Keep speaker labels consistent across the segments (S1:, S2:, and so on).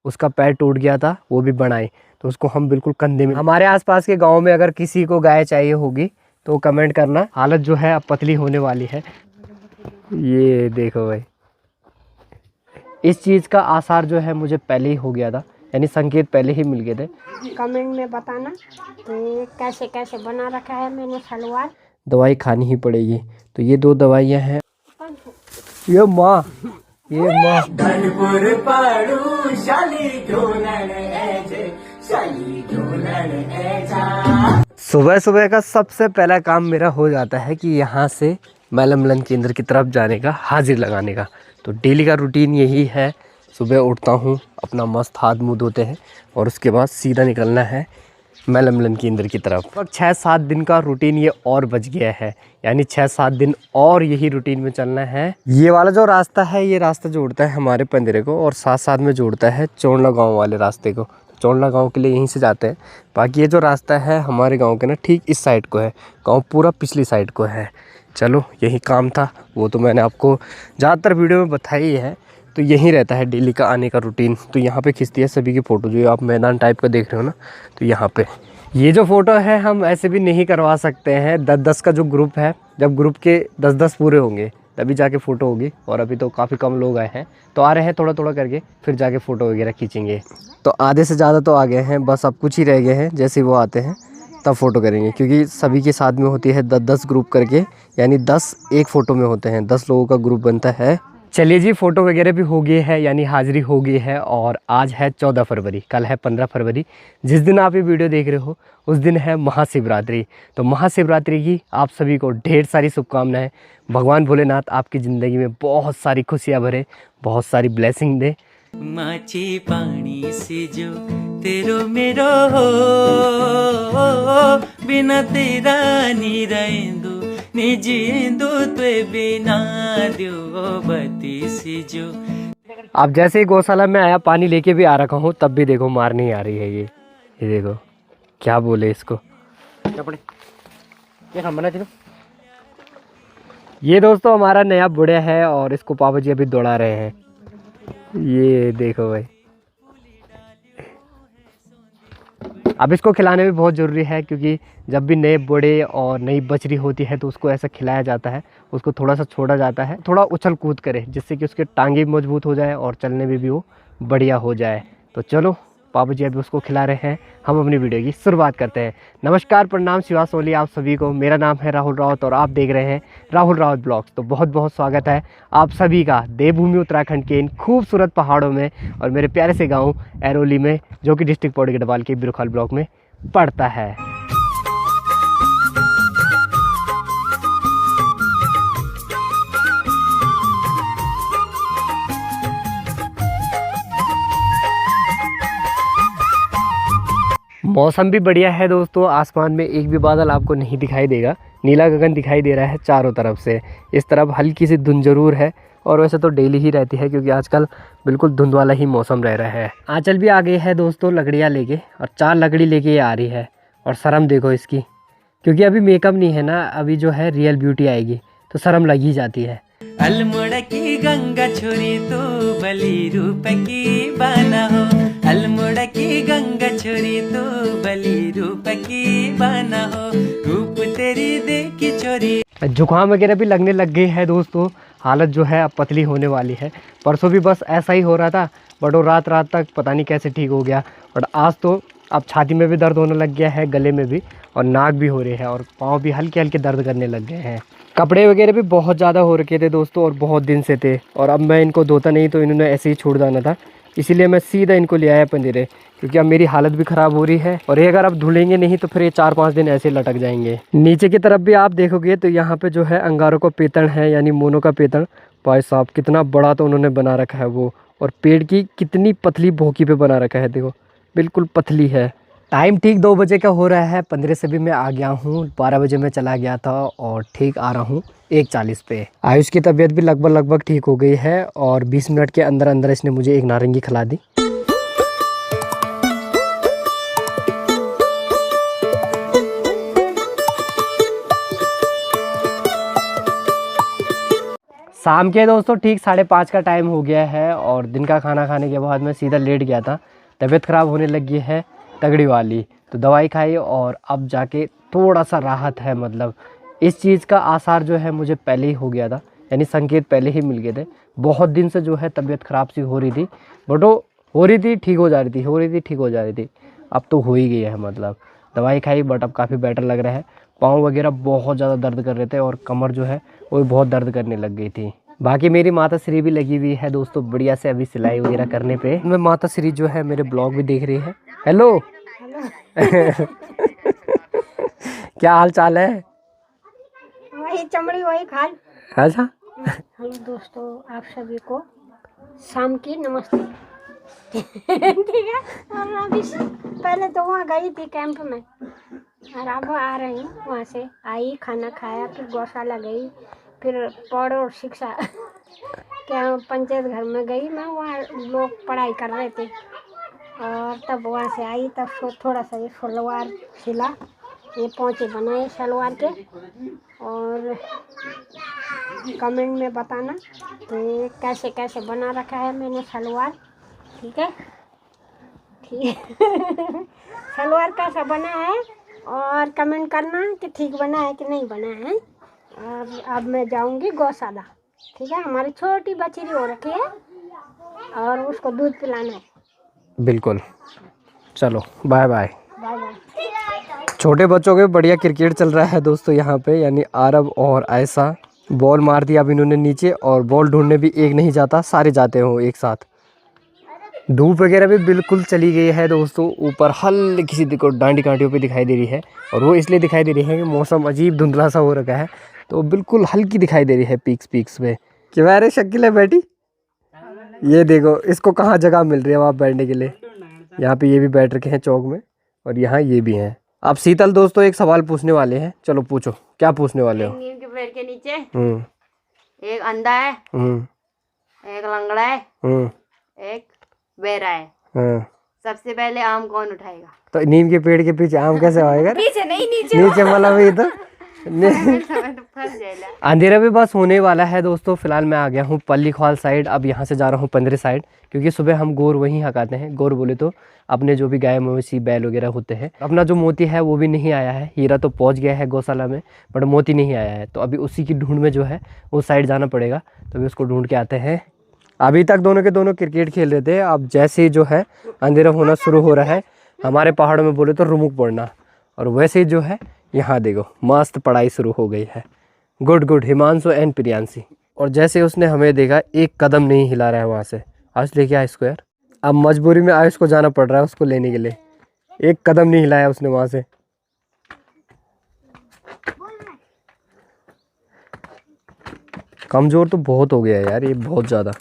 S1: उसका पैर टूट गया था, वो भी बनाए, तो उसको हम बिल्कुल कंधे में। हमारे आसपास के गांव में अगर किसी को गाय चाहिए होगी तो कमेंट करना। हालत जो है अब पतली होने वाली है। ये देखो भाई, इस चीज़ का आसार जो है मुझे पहले ही हो गया था, यानी संकेत पहले ही मिल गए थे।
S2: कमेंट में बताना कि कैसे कैसे बना रखा है मैंने सलवार।
S1: दवाई खानी ही पड़ेगी। तो ये 2 दवाइयाँ हैं। ये माँ, ये माँ सुबह सुबह का सबसे पहला काम मेरा हो जाता है कि यहाँ से महिला मिलन केंद्र की तरफ जाने का, हाजिर लगाने का। तो डेली का रूटीन यही है, सुबह उठता हूँ, अपना मस्त हाथ मुँह धोते हैं और उसके बाद सीधा निकलना है महिला मिलन केंद्र की तरफ। और 6-7 दिन का रूटीन ये और बच गया है, यानी 6-7 दिन और यही रूटीन में चलना है। ये वाला जो रास्ता है, ये रास्ता जोड़ता है हमारे पंदरे को और साथ साथ में जोड़ता है चौंडला गाँव वाले रास्ते को। चौंडला गांव के लिए यहीं से जाते हैं। बाकी ये जो रास्ता है हमारे गांव के ना ठीक इस साइड को है, गांव पूरा पिछली साइड को है। चलो यही काम था, वो तो मैंने आपको ज़्यादातर वीडियो में बताई है। तो यहीं रहता है डेली का आने का रूटीन। तो यहाँ पे खींचती है सभी की फ़ोटो, जो आप मैदान टाइप का देख रहे हो ना, तो यहाँ पे ये जो फ़ोटो है हम ऐसे भी नहीं करवा सकते हैं। 10-10 का जो ग्रुप है, जब ग्रुप के 10-10 पूरे होंगे तभी जाके फ़ोटो होगी। और अभी तो काफ़ी कम लोग आए हैं, तो आ रहे हैं थोड़ा थोड़ा करके, फिर जाके फ़ोटो वगैरह खींचेंगे। तो आधे से ज़्यादा तो आ गए हैं, बस अब कुछ ही रह गए हैं। जैसे वो आते हैं तब फ़ोटो करेंगे, क्योंकि सभी के साथ में होती है 10-10 ग्रुप करके, यानी 10 एक फ़ोटो में होते हैं, 10 लोगों का ग्रुप बनता है। चलिए जी, फ़ोटो वगैरह भी हो गई है, यानी हाज़िरी हो गई है। और आज है 14 फरवरी, कल है 15 फरवरी। जिस दिन आप ये वीडियो देख रहे हो उस दिन है महाशिवरात्रि। तो महाशिवरात्रि की आप सभी को ढेर सारी शुभकामनाएं। भगवान भोलेनाथ आपकी ज़िंदगी में बहुत सारी खुशियाँ भरे, बहुत सारी ब्लेसिंग दे।
S3: माची पानी से जो तेरो मेरो हो, बिना तेरा नी रहेंदो निजिंदो ते बिना दियो बती से जो।
S1: अब जैसे ही गौशाला में आया, पानी लेके भी आ रखा हूँ, तब भी देखो मार नहीं आ रही है ये देखो क्या बोले इसको। ये दोस्तों हमारा नया बुढ़िया है और इसको पापा जी अभी दौड़ा रहे हैं। ये देखो भाई, अब इसको खिलाने भी बहुत ज़रूरी है, क्योंकि जब भी नए बूढ़े और नई बछड़ी होती है तो उसको ऐसा खिलाया जाता है, उसको थोड़ा सा छोड़ा जाता है, थोड़ा उछल कूद करे, जिससे कि उसके टांगे भी मजबूत हो जाए और चलने में भी वो बढ़िया हो जाए। तो चलो पापा जी अभी उसको खिला रहे हैं, हम अपनी वीडियो की शुरुआत करते हैं। नमस्कार, प्रणाम, शिवा सोली आप सभी को। मेरा नाम है राहुल रावत और आप देख रहे हैं राहुल रावत ब्लॉग्स। तो बहुत बहुत स्वागत है आप सभी का देवभूमि उत्तराखंड के इन खूबसूरत पहाड़ों में और मेरे प्यारे से गांव ऐरोली में, जो कि डिस्ट्रिक्ट पौड़ी गढ़वाल के बिरुखाल ब्लॉक में पड़ता है। मौसम भी बढ़िया है दोस्तों, आसमान में एक भी बादल आपको नहीं दिखाई देगा, नीला गगन दिखाई दे रहा है चारों तरफ से। इस तरफ हल्की सी धुंध जरूर है, और वैसे तो डेली ही रहती है, क्योंकि आजकल बिल्कुल धुंध वाला ही मौसम रह रहा है। आंचल भी आ गई है दोस्तों लकड़ियाँ लेके, और 4 लकड़ी लेके आ रही है। और शर्म देखो इसकी, क्योंकि अभी मेकअप नहीं है ना, अभी जो है रियल ब्यूटी आएगी तो शर्म लग ही जाती है।
S3: अल्मोड़ा की गंगा छोरी तो बली रूप की बना हो, अल्मोड़ा की गंगा छोरी तो बली रूप की बना हो, रूप तेरी देखी छोरी।
S1: जुकाम वगैरह भी लगने लग गई है दोस्तों, हालत जो है अब पतली होने वाली है। परसों भी बस ऐसा ही हो रहा था, बट वो रात तक पता नहीं कैसे ठीक हो गया। और आज तो अब छाती में भी दर्द होने लग गया है, गले में भी, और नाक भी हो रही है, और पाँव भी हल्के हल्के दर्द करने लग गए हैं। कपड़े वगैरह भी बहुत ज़्यादा हो रखे थे दोस्तों, और बहुत दिन से थे, और अब मैं इनको धोता नहीं तो इन्होंने ऐसे ही छोड़ जाना था, इसीलिए मैं सीधा इनको ले आया पंजरे, क्योंकि अब मेरी हालत भी ख़राब हो रही है। और ये अगर अब धुलेंगे नहीं तो फिर ये 4-5 दिन ऐसे लटक जाएंगे। नीचे की तरफ भी आप देखोगे तो यहाँ पे जो है अंगारों का पेतन है, यानी मोनों का पेतन। भाई साहब कितना बड़ा तो उन्होंने बना रखा है वो, और पेड़ की कितनी पतली भोंकी पे बना रखा है, देखो बिल्कुल पतली है। टाइम ठीक 2 बजे का हो रहा है, 15 से भी मैं आ गया हूँ। 12 बजे मैं चला गया था और ठीक आ रहा हूँ 1:40 पे। आयुष की तबीयत भी लगभग ठीक हो गई है, और 20 मिनट के अंदर अंदर इसने मुझे एक नारंगी खिला दी। शाम के दोस्तों ठीक 5:30 का टाइम हो गया है और दिन का खाना खाने के बाद मैं सीधा लेट गया था। तबीयत ख़राब होने लगी है तगड़ी वाली, तो दवाई खाई और अब जाके थोड़ा सा राहत है। मतलब इस चीज़ का आसार जो है मुझे पहले ही हो गया था, यानी संकेत पहले ही मिल गए थे। बहुत दिन से जो है तबीयत ख़राब सी हो रही थी, बट वो हो रही थी ठीक हो जा रही थी, हो रही थी ठीक हो जा रही थी। अब तो हो ही गई है। मतलब दवाई खाई बट अब काफ़ी बेटर लग रहा है। पाँव वगैरह बहुत ज़्यादा दर्द कर रहे थे और कमर जो है वो भी बहुत दर्द करने लग गई थी। बाकी मेरी माता श्री भी लगी हुई है दोस्तों बढ़िया से अभी सिलाई वगैरह करने पे। मैं माता श्री जो है मेरे ब्लॉग भी देख रही है। हेलो क्या हाल चाल है?
S2: वही चमड़ी वही खाल।
S1: अच्छा
S2: हेलो दोस्तों, आप सभी को शाम की नमस्ते। ठीक है। और अभी पहले तो वहाँ गई थी कैंप में और अब आ रही हूँ वहाँ से। आई, खाना खाया, फिर गौशाला गई, फिर पौड़ और शिक्षा क्या पंचायत घर में गई मैं। वहाँ लोग पढ़ाई कर रहे थे और तब वहाँ से आई। तब थोड़ा सा ये सलवार सिला, ये पोंचे बनाए सलवार के। और कमेंट में बताना कि कैसे कैसे बना रखा है मैंने सलवार। ठीक है, ठीक है। सलवार कैसा बना है और कमेंट करना कि ठीक बना है कि नहीं बना है। और अब मैं जाऊंगी गौशाला। ठीक है, हमारी छोटी बछड़ी हो रखी है और उसको दूध पिलाना है।
S1: बिल्कुल, चलो बाय बाय।
S2: Bye bye.
S1: छोटे बच्चों के बढ़िया क्रिकेट चल रहा है दोस्तों यहाँ पे, यानी आरब और आयशा। बॉल मार दिया अब इन्होंने नीचे और बॉल ढूंढने भी एक नहीं जाता, सारे जाते हो एक साथ। धूप वगैरह भी बिल्कुल चली गई है दोस्तों। ऊपर हल्की सी देखो डांडी कांटियों पे दिखाई दे रही है और वो इसलिए दिखाई दे रही है कि मौसम अजीब धुंधला सा हो रखा है, तो बिल्कुल हल्की दिखाई दे रही है पीक्स पे। क्या रे शकील है बेटी, ये देखो इसको कहाँ जगह मिल रही है वहाँ बैठने के लिए। यहाँ पे ये भी बैठ रखे हैं चौक में और यहाँ ये भी हैं। अब शीतल दोस्तों एक सवाल पूछने वाले हैं, चलो पूछो क्या पूछने वाले हो?
S4: नीम के पेड़ के नीचे एक अंधा है, एक लंगड़ा है, एक बेरा है। सबसे पहले आम कौन उठाएगा?
S1: तो नीम के पेड़ के पीछे आम कैसे आएगा?
S4: पीछे नहीं, नीचे।
S1: नीचे वाला भी तो
S4: फंस जाएगा।
S1: अंधेरा भी बस होने वाला है दोस्तों। फिलहाल मैं आ गया हूँ पल्लीखवाल साइड, अब यहाँ से जा रहा हूँ पंदरी साइड, क्योंकि सुबह हम गोर वहीं हकाते हैं। गोर बोले तो अपने जो भी गाय मवेशी बैल वगैरह होते हैं। अपना जो मोती है वो भी नहीं आया है। हीरा तो पहुँच गया है गौशाला में, बट मोती नहीं आया है, तो अभी उसी की ढूंढ में जो है उस साइड जाना पड़ेगा। तो अभी उसको ढूंढ के आते हैं। अभी तक दोनों के दोनों क्रिकेट खेल रहे थे। अब जैसे ही जो है अंधेरा होना शुरू हो रहा है, हमारे पहाड़ों में बोले तो रुमुक पड़ना, और वैसे ही जो है यहाँ देखो मस्त पढ़ाई शुरू हो गई है। Good good Himanshu and Priyanshi. और जैसे उसने हमें देखा एक कदम नहीं हिला रहा है वहाँ से। आज लेके आया इसको यार, अब मजबूरी में आयुष को जाना पड़ रहा है उसको लेने के लिए। एक कदम नहीं हिलाया उसने वहाँ से। कमज़ोर तो बहुत हो गया है यार ये, बहुत ज़्यादा।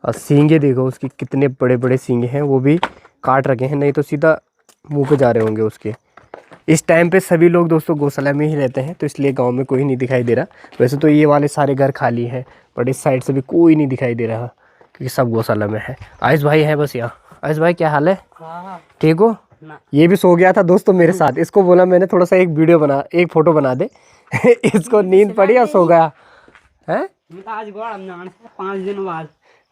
S1: और सींगे देखो उसकी कितने बड़े बड़े सींगे हैं, वो भी काट रखे हैं, नहीं तो सीधा मुंह पे जा रहे होंगे उसके। इस टाइम पे सभी लोग दोस्तों गौशाला में ही रहते हैं, तो इसलिए गांव में कोई नहीं दिखाई दे रहा। वैसे तो ये वाले सारे घर खाली हैं, बट इस साइड से भी कोई नहीं दिखाई दे रहा क्योंकि सब गौशाला में है। आयुष भाई है बस यहाँ। आयुष भाई क्या हाल है? ठीक हो? ये भी सो गया था दोस्तों मेरे साथ। इसको बोला मैंने थोड़ा सा एक फ़ोटो बना दे। इसको नींद पड़ी और सो गया है।
S3: आज 5 दिन बाद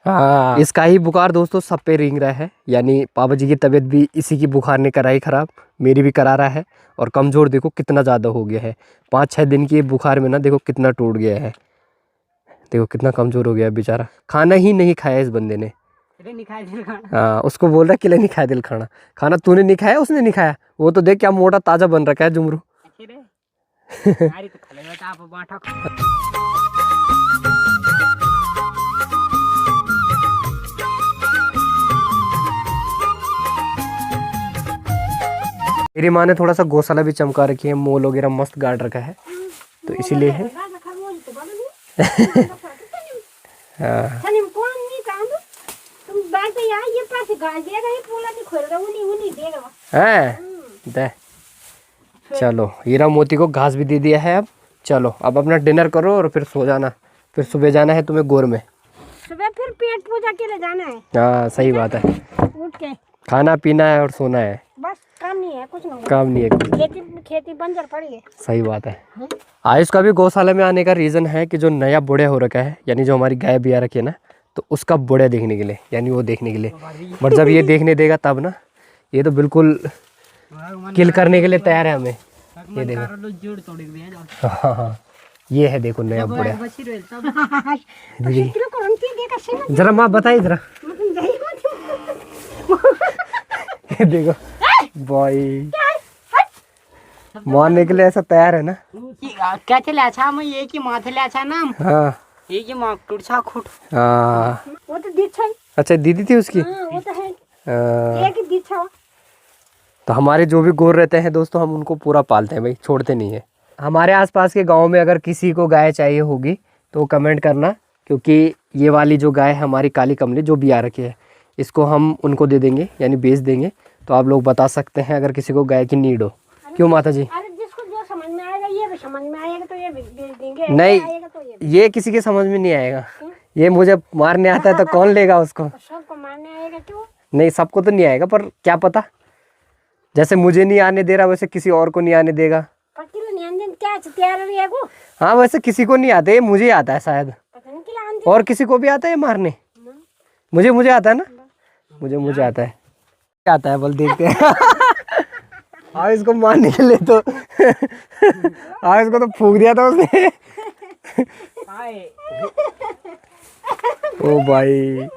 S1: हाँ, इसका ही बुखार दोस्तों सब पे रेंग रहा है, यानी पापा जी की तबीयत भी इसी की बुखार ने कराई ख़राब, मेरी भी करा रहा है। और कमज़ोर देखो कितना ज़्यादा हो गया है। 5-6 दिन की बुखार में ना देखो कितना टूट गया है, देखो कितना कमज़ोर हो गया बेचारा। खाना ही नहीं खाया इस बंदे ने। हाँ, उसको बोल रहा किले नहीं खाया दिल खाना। खाना तूने नहीं खाया, उसने नहीं खाया। वो तो देख क्या मोटा ताज़ा बन रखा है जुमरू। मेरी माँ ने थोड़ा सा गौशाला भी चमका रखी है, मोल वगैरह मस्त गाड़ रखा है, तो इसीलिए है। दे चलो हीरा मोती को घास भी दे दिया है। अब चलो अब अपना डिनर करो और फिर सो जाना, फिर सुबह जाना है तुम्हें गोर में।
S2: सुबह फिर पेट पूजा के लिए जाना है।
S1: हाँ सही बात है,
S2: उठ के
S1: खाना पीना है और सोना है,
S2: बस काम नहीं है, कुछ नहीं
S1: काम नहीं है कुछ।
S2: खेती बंजर पड़ी है।
S1: सही बात है। आयुष का भी गौशाला में आने का रीज़न है कि जो नया बुढ़े हो रखा है, यानी जो हमारी गाय बिया रखी है ना, तो उसका बुढ़े देखने के लिए, यानी वो देखने के लिए। बट जब ये देखने देगा तब ना, ये तो बिल्कुल किल करने के लिए तैयार है हमें। ये देखो, हाँ, ये है देखो नया बुढ़ा। दीदी जरा माँ बताइए जरा। ये देखो बॉय मारने के लिए ऐसा तैयार है ना।
S5: क्या चले अच्छा मैं ये की माथे ले अच्छा नाम।
S1: हाँ
S5: ये की माँ टुड़छा खुट।
S1: हाँ
S2: वो तो दीक्षा है।
S1: अच्छा दीदी थी उसकी।
S2: वो तो है
S1: हाँ।
S2: एक ही दीक्षा।
S1: तो हमारे जो भी गोर रहते हैं दोस्तों, हम उनको पूरा पालते हैं भाई, छोड़ते नहीं है। हमारे आसपास के गांव में अगर किसी को गाय चाहिए होगी तो कमेंट करना, क्योंकि ये वाली जो गाय है हमारी काली कमली जो बिया रखी है, इसको हम उनको दे देंगे, यानी बेच देंगे। तो आप लोग बता सकते हैं अगर किसी को गाय की नीड हो। क्यों माता जी?
S2: अरे जिसको जो समझ में आएगा, ये भी समझ में आएगा तो ये बेच देंगे।
S1: नहीं,
S2: आएगा तो
S1: ये किसी के समझ में नहीं आएगा। ये मुझे मारने आता है तो कौन लेगा उसको?
S2: सबको मारने आएगा क्यों?
S1: नहीं, सबको तो नहीं आएगा, पर क्या पता, जैसे मुझे नहीं आने दे रहा वैसे किसी और को नहीं आने देगा।
S2: क्या तैयार है वो?
S1: हाँ, वैसे किसी को नहीं आते, मुझे आता है शायद,
S2: पता नहीं क्या आंदे।
S1: और किसी को भी आता है मारने। मुझे आता है ना, मुझे आता है, क्या आता है बोल, देखते हैं। हाँ, इसको मारने के लिए तो हाँ, इसको तो फूंक दिया था उसने। ओ भाई,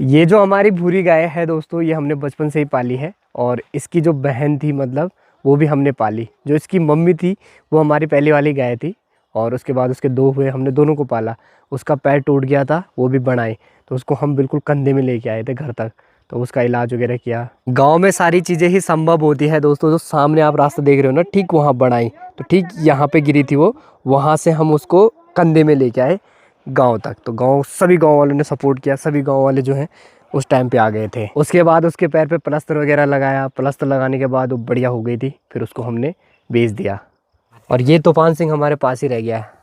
S1: ये जो हमारी भूरी गाय है दोस्तों, ये हमने बचपन से ही पाली है। और इसकी जो बहन थी, मतलब वो भी हमने पाली। जो इसकी मम्मी थी वो हमारी पहली वाली गाय थी, और उसके बाद उसके दो हुए, हमने दोनों को पाला। उसका पैर टूट गया था, वो भी बनाए, तो उसको हम बिल्कुल कंधे में लेके आए थे घर तक, तो उसका इलाज वगैरह किया। गांव में सारी चीज़ें ही संभव होती है दोस्तों। जो सामने आप रास्ता देख रहे हो ना, ठीक वहाँ बनाई, तो ठीक यहाँ पे गिरी थी वो, वहाँ से हम उसको कंधे में लेके आए गांव तक। तो सभी गांव वालों ने सपोर्ट किया, सभी गांव वाले जो हैं उस टाइम पे आ गए थे। उसके बाद उसके पैर पे प्लास्टर वगैरह लगाया, प्लास्टर लगाने के बाद वो बढ़िया हो गई थी, फिर उसको हमने बेच दिया। और ये तूफान सिंह हमारे पास ही रह गया है।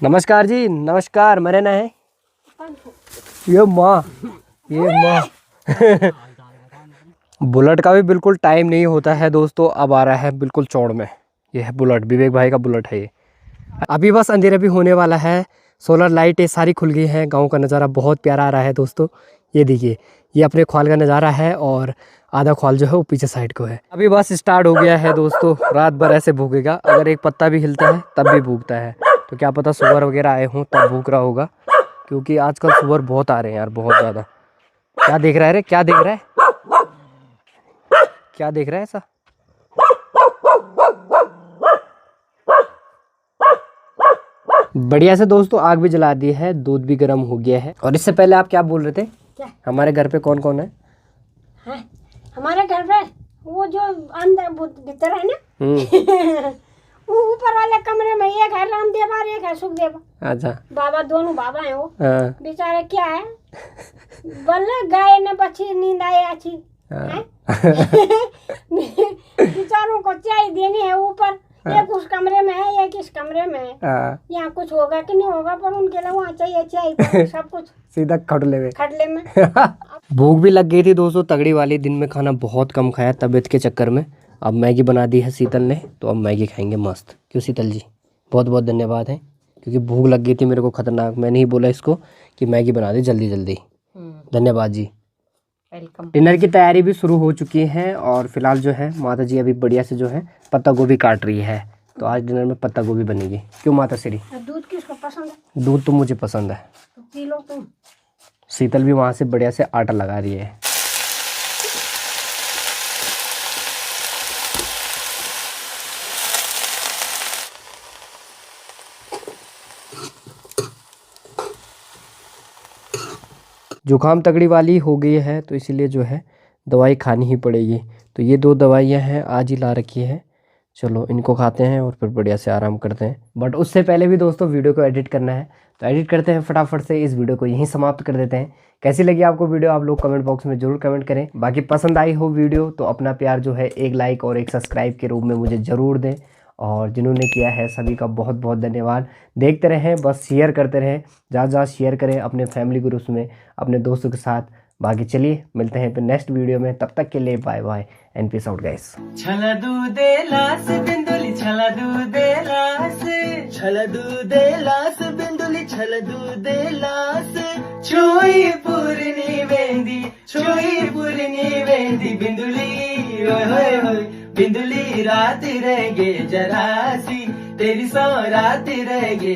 S1: नमस्कार जी, नमस्कार, मेरा नाम है ये माँ। बुलेट का भी बिल्कुल टाइम नहीं होता है दोस्तों, अब आ रहा है बिल्कुल चौड़ में। ये है बुलेट, विवेक भाई का बुलेट है ये। अभी बस अंधेरा भी होने वाला है, सोलर लाइट ये सारी खुल गई हैं। गांव का नज़ारा बहुत प्यारा आ रहा है दोस्तों। ये देखिए, ये अपने ख्वाल का नज़ारा है, और आधा ख्वाल जो है वो पीछे साइड को है। अभी बस स्टार्ट हो गया है दोस्तों, रात भर ऐसे भूखेगा। अगर एक पत्ता भी हिलता है तब भी भूखता है, तो क्या पता सुअर वगैरह आए हों तब भूख रहा होगा, क्योंकि आजकल सुअर बहुत आ रहे हैं यार, बहुत ज़्यादा। क्या देख रहा है रे, क्या देख रहा है, क्या देख रहा है ऐसा? बढ़िया से दोस्तों आग भी जला दी है, दूध भी गर्म हो गया है। और इससे पहले आप क्या बोल रहे थे?
S2: क्या?
S1: हमारे घर पे कौन कौन है?
S2: हमारे घर पे वो जो अंदर भीतर है ना, वो ऊपर वाले कमरे में एक है रामदेव और एक है सुखदेव।
S1: अच्छा,
S2: बाबा, दोनों बाबा हैं वो।
S1: हाँ।
S2: बेचारे क्या है, बोले गाय ने बच्ची नींद आई अच्छी है। बेचारों को चाय देनी है ऊपर, एक उस कमरे में है, एक इस कमरे में है। यहाँ कुछ होगा कि नहीं होगा, पर उनके लिए वहाँ चाहिए चाय, सब कुछ
S1: सीधा खटले में।
S2: में।
S1: भूख भी लग गई थी दोस्तों तगड़ी वाली, दिन में खाना बहुत कम खाया तबीयत के चक्कर में। अब मैगी बना दी है शीतल ने, तो अब मैगी खाएंगे मस्त। क्यों शीतल जी, बहुत बहुत धन्यवाद है, क्योंकि भूख लग गई थी मेरे को खतरनाक। मैंने ही बोला इसको कि मैगी बना दे जल्दी जल्दी। धन्यवाद जी।
S5: वेलकम।
S1: डिनर की तैयारी भी शुरू हो चुकी है, और फिलहाल जो है माता जी अभी बढ़िया से जो है पत्ता गोभी काट रही है। तो आज डिनर में पत्ता गोभी बनेगी। क्यों माता श्री?
S2: दूध किसको पसंद है?
S1: दूध तो मुझे पसंद है।
S2: तो पी लो तुम।
S1: शीतल भी वहाँ से बढ़िया से आटा लगा रही है। जुकाम तगड़ी वाली हो गई है, तो इसीलिए जो है दवाई खानी ही पड़ेगी। तो ये 2 दवाइयाँ हैं, आज ही ला रखी है। चलो इनको खाते हैं और फिर बढ़िया से आराम करते हैं। बट उससे पहले भी दोस्तों वीडियो को एडिट करना है, तो एडिट करते हैं फटाफट से। इस वीडियो को यहीं समाप्त कर देते हैं। कैसी लगी आपको वीडियो, आप लोग कमेंट बॉक्स में जरूर कमेंट करें। बाकी पसंद आई हो वीडियो तो अपना प्यार जो है एक लाइक और एक सब्सक्राइब के रूप में मुझे ज़रूर दें। और जिन्होंने किया है सभी का बहुत बहुत धन्यवाद। देखते रहें, बस शेयर करते रहें, ज़्यादा ज़्यादा शेयर करें अपने फैमिली ग्रुप्स में, अपने दोस्तों के साथ। बाकी चलिए मिलते हैं फिर नेक्स्ट वीडियो में, तब तक के लिए bye bye and peace out guys.
S3: छला दूधे लास बिंदुली छला दूधे लास बिंदुली छला दूधे लास छोई पूरनी वेंदी बिंदुली ओए होए होए बिंदुली रात रह गे जरासी तेरी सौ रात रह गे